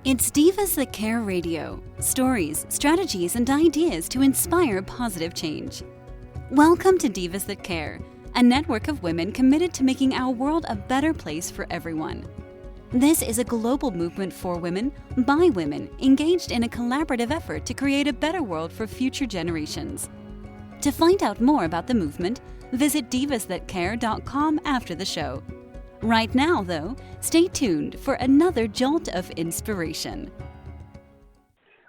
It's Divas That Care Radio. Stories, strategies, and ideas to inspire positive change. Welcome to Divas That Care, a network of women committed to making our world a better place for everyone. This is a global movement for women, by women, engaged in a collaborative effort to create a better world for future generations. To find out more about the movement, visit divasthatcare.com after the show. Right now, though, stay tuned for another jolt of inspiration.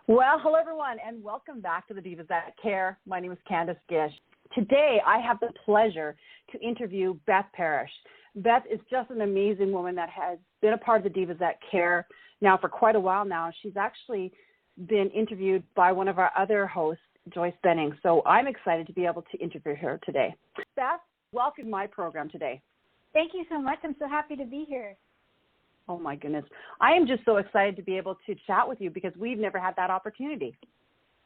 Well, hello, everyone, and welcome back to the Divas That Care. My name is Candace Gish. Today, I have the pleasure to interview Beth Parrish. Beth is just an amazing woman that has been a part of the Divas That Care now for quite a while now. She's actually been interviewed by one of our other hosts, Joyce Benning. So I'm excited to be able to interview her today. Beth, welcome to my program today. Thank you so much. I'm so happy to be here. Oh, my goodness. I am just so excited to be able to chat with you because we've never had that opportunity.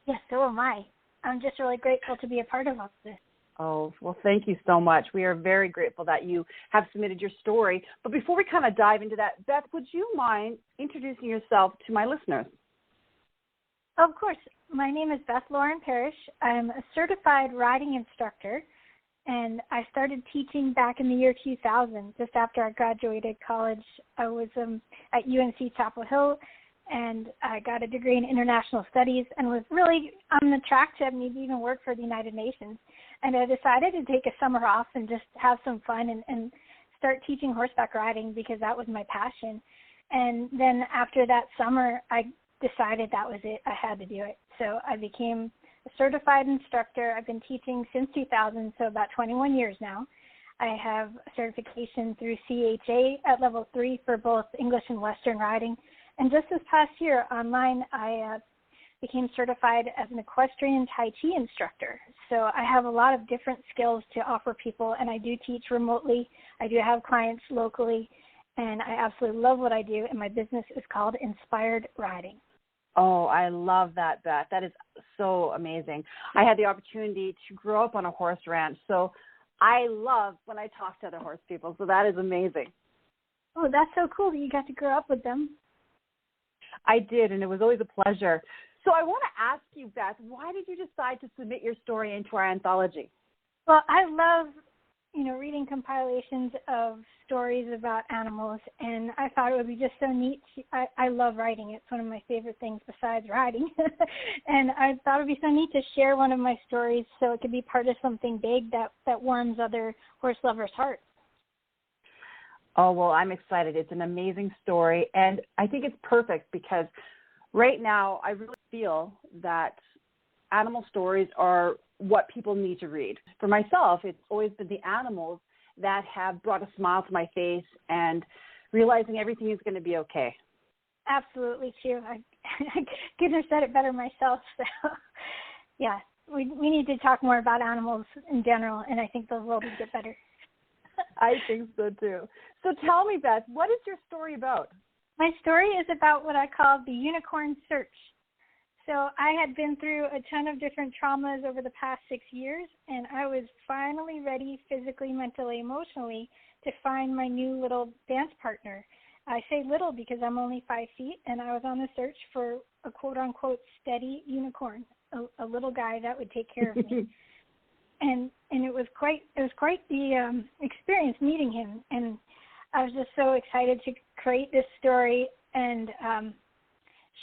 Yes, so am I. I'm just really grateful to be a part of all of this. Oh, well, thank you so much. We are very grateful that you have submitted your story. But before we kind of dive into that, Beth, would you mind introducing yourself to my listeners? Of course. My name is Beth Lauren Parrish. I'm a certified riding instructor, and I started teaching back in the year 2000, just after I graduated college. I was at UNC Chapel Hill, and I got a degree in international studies and was really on the track to maybe even work for the United Nations. And I decided to take a summer off and just have some fun and start teaching horseback riding because that was my passion. And then after that summer, I decided that was it. I had to do it. So I became a certified instructor. I've been teaching since 2000, so about 21 years now. I have a certification through CHA at level 3 for both English and Western riding. And just this past year online, I became certified as an equestrian Tai Chi instructor. So I have a lot of different skills to offer people, and I do teach remotely. I do have clients locally, and I absolutely love what I do, and my business is called Inspired Riding. Oh, I love that, Beth. That is so amazing. I had the opportunity to grow up on a horse ranch, so I love when I talk to other horse people, so that is amazing. Oh, that's so cool that you got to grow up with them. I did, and it was always a pleasure. So I want to ask you, Beth, why did you decide to submit your story into our anthology? Well, I love, reading compilations of stories about animals, and I thought it would be just so neat. I love writing. It's one of my favorite things besides riding. And I thought it would be so neat to share one of my stories so it could be part of something big that warms other horse lovers' hearts. Oh, well, I'm excited. It's an amazing story, and I think it's perfect because right now I really feel that animal stories are what people need to read. For myself, it's always been the animals that have brought a smile to my face and realizing everything is going to be okay. Absolutely true. I couldn't have said it better myself. So, yeah, we need to talk more about animals in general, and I think the world would get better. I think so, too. So tell me, Beth, what is your story about? My story is about what I call the unicorn search. So I had been through a ton of different traumas over the past 6 years, and I was finally ready physically, mentally, emotionally to find my new little dance partner. I say little because I'm only 5 feet, and I was on the search for a quote-unquote steady unicorn, a little guy that would take care of me. And it was quite the experience meeting him, and I was just so excited to create this story and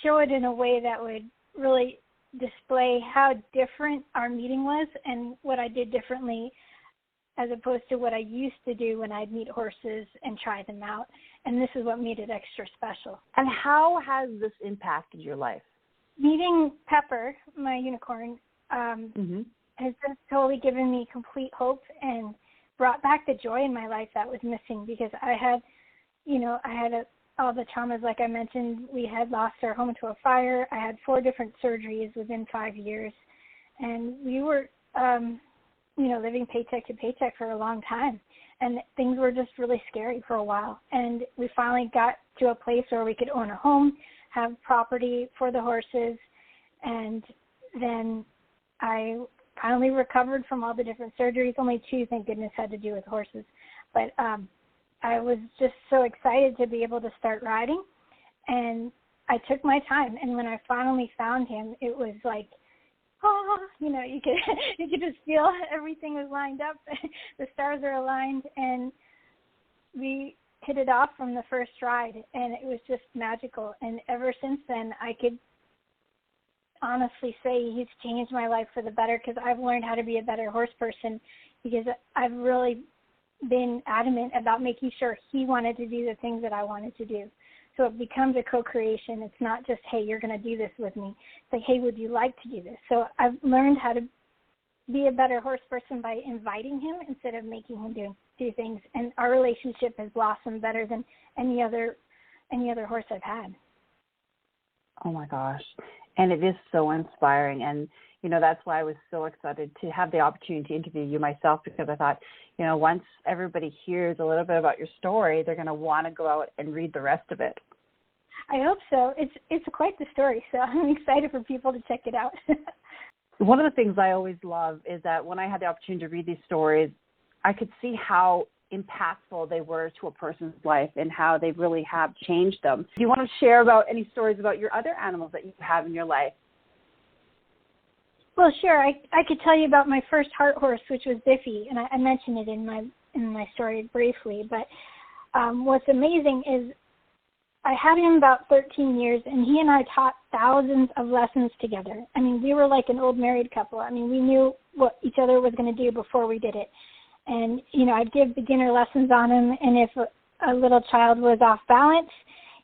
show it in a way that would really display how different our meeting was and what I did differently as opposed to what I used to do when I'd meet horses and try them out. And this is what made it extra special. And how has this impacted your life? Meeting Pepper, my unicorn, has just totally given me complete hope and brought back the joy in my life that was missing because I had all the traumas, like I mentioned. We had lost our home to a fire. I had 4 different surgeries within 5 years. And we were, living paycheck to paycheck for a long time. And things were just really scary for a while. And we finally got to a place where we could own a home, have property for the horses. And then I finally recovered from all the different surgeries. Only 2, thank goodness, had to do with horses. But I was just so excited to be able to start riding. And I took my time, and when I finally found him, it was like, you could just feel everything was lined up. The stars are aligned, and we hit it off from the first ride, and it was just magical. And ever since then, I could honestly say he's changed my life for the better, because I've learned how to be a better horse person, because I've really been adamant about making sure he wanted to do the things that I wanted to do. So it becomes a co-creation. It's not just, hey, you're going to do this with me. It's like, hey, would you like to do this? So I've learned how to be a better horse person by inviting him instead of making him do things. And our relationship has blossomed better than any other horse I've had. Oh, my gosh. And it is so inspiring. And, that's why I was so excited to have the opportunity to interview you myself, because I thought, once everybody hears a little bit about your story, they're going to want to go out and read the rest of it. I hope so. It's quite the story, so I'm excited for people to check it out. One of the things I always love is that when I had the opportunity to read these stories, I could see how impactful they were to a person's life and how they really have changed them. Do you want to share about any stories about your other animals that you have in your life? Well, sure. I could tell you about my first heart horse, which was Biffy, and I mentioned it in my story briefly. But what's amazing is I had him about 13 years, and he and I taught thousands of lessons together. I mean, we were like an old married couple. I mean, we knew what each other was going to do before we did it. And, I'd give beginner lessons on him, and if a little child was off balance,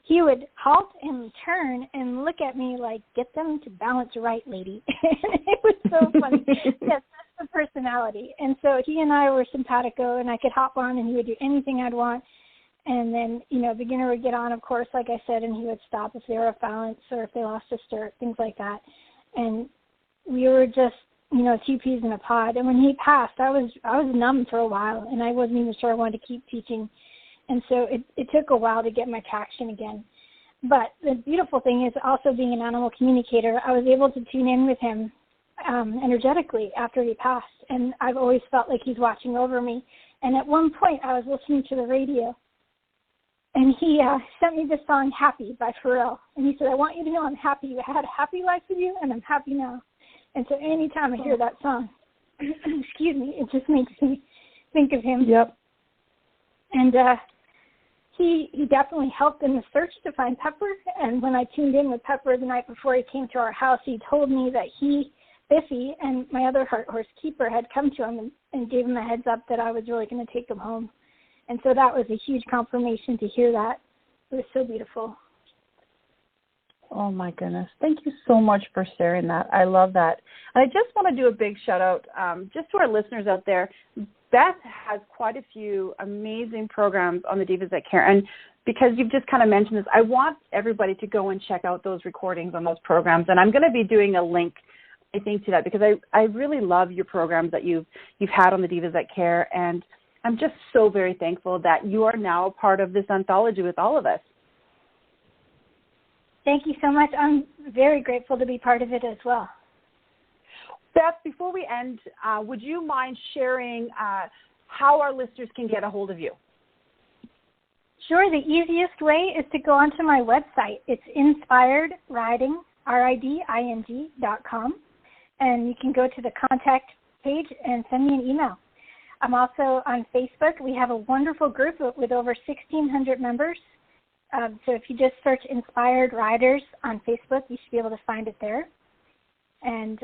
he would halt and turn and look at me like, get them to balance right, lady. It was so funny. Yes, that's the personality. And so he and I were simpatico, and I could hop on, and he would do anything I'd want. And then, beginner would get on, of course, like I said, and he would stop if they were off balance or if they lost a stirrup, things like that. And we were just, two peas in a pod. And when he passed, I was numb for a while, and I wasn't even sure I wanted to keep teaching. And so it took a while to get my traction again. But the beautiful thing is also being an animal communicator, I was able to tune in with him energetically after he passed. And I've always felt like he's watching over me. And at one point, I was listening to the radio, and he sent me the song Happy by Pharrell. And he said, I want you to know I'm happy. I had a happy life with you, and I'm happy now. And so anytime I hear that song, excuse me, it just makes me think of him. Yep. And he definitely helped in the search to find Pepper. And when I tuned in with Pepper the night before he came to our house, he told me that Biffy, and my other heart horse, Keeper, had come to him and gave him a heads up that I was really going to take him home. And so that was a huge confirmation to hear that. It was so beautiful. Oh, my goodness. Thank you so much for sharing that. I love that. And I just want to do a big shout-out just to our listeners out there. Beth has quite a few amazing programs on the Divas That Care. And because you've just kind of mentioned this, I want everybody to go and check out those recordings on those programs. And I'm going to be doing a link, I think, to that, because I really love your programs that you've had on the Divas That Care. And I'm just so very thankful that you are now a part of this anthology with all of us. Thank you so much. I'm very grateful to be part of it as well. Beth, before we end, would you mind sharing how our listeners can get a hold of you? Sure. The easiest way is to go onto my website. It's inspiredriding, RIDING.com, and you can go to the contact page and send me an email. I'm also on Facebook. We have a wonderful group with over 1,600 members. So if you just search Inspired Riders on Facebook, you should be able to find it there. And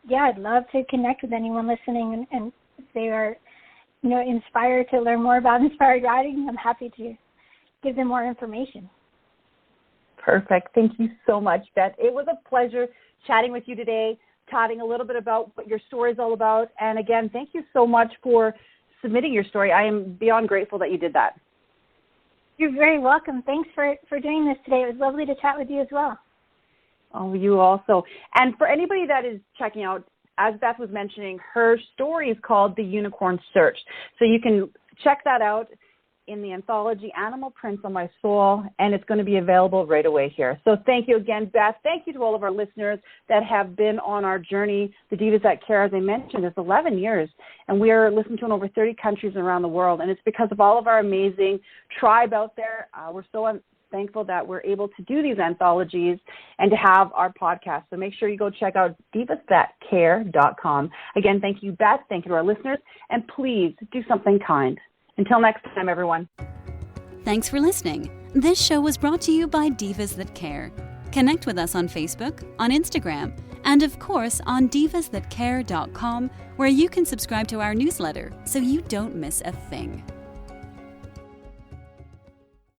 I'd love to connect with anyone listening, and if they are, inspired to learn more about inspired riding, I'm happy to give them more information. Perfect. Thank you so much, Beth. It was a pleasure chatting with you today, chatting a little bit about what your story is all about. And again, thank you so much for submitting your story. I am beyond grateful that you did that. You're very welcome. Thanks for doing this today. It was lovely to chat with you as well. Oh, you also. And for anybody that is checking out, as Beth was mentioning, her story is called The Unicorn Search. So you can check that out in the anthology Animal Prints on My Soul, and it's going to be available right away here. So thank you again, Beth. Thank you to all of our listeners that have been on our journey. The Divas That Care, as I mentioned, is 11 years, and we are listened to in over 30 countries around the world, and it's because of all of our amazing tribe out there. We're so thankful that we're able to do these anthologies and to have our podcast. So make sure you go check out divasthatcare.com. Again, thank you, Beth. Thank you to our listeners. And please do something kind. Until next time, everyone. Thanks for listening. This show was brought to you by Divas That Care. Connect with us on Facebook, on Instagram, and of course on divasthatcare.com, where you can subscribe to our newsletter so you don't miss a thing.